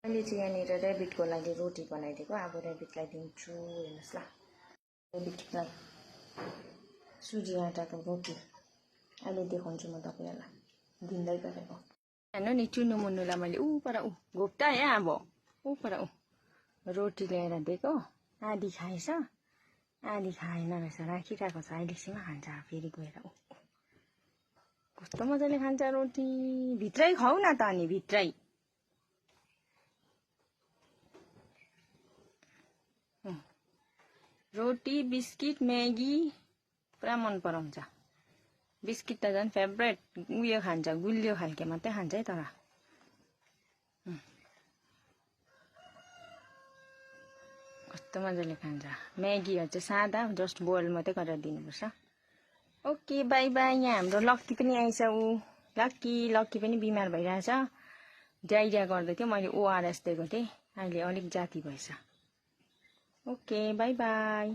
मैले चाहिँ यहाँनिर रेबिटको लागि रोटी बनाइदिएको। अब रेबिटलाई दिन्छु। हेर्नुहोस् ल, रेबिटलाई सुजी आटाको रोटी अहिले देखाउँछु म तपाईँहरूलाई दिँदै गरेको। हेर्नु नि चुन्नु मुन्नुलाई मैले पर घोप्टा यहाँ अब पर रोटी ल्याएर दिएको। आधी खाएछ, आधी खाएन रहेछ, राखिरहेको छ। अहिलेसम्म खान्छ, फेरि गएर कस्तो मजाले खान्छ रोटी। भित्रै खाऊ न त, अनि भित्रै रोटी बिस्किट म्यागी पुरा मन पराउँछ। बिस्किट त झन् फेभरेट, उयो खान्छ, गुलियो खालके मात्रै खान्छ है। तर कस्तो मजाले खान्छ। म्यागीहरू चाहिँ सादा जस्ट बोइल मात्रै गरेर दिनुपर्छ। Okay by by. यहाँ हाम्रो लक्की पनि आइछ। लक्की पनि बिमार भइरहेछ, डाइरिया गर्दै थियो। मैले ओआरएस दिएको थिएँ, अहिले अलिक जाती भएछ। Okay by by.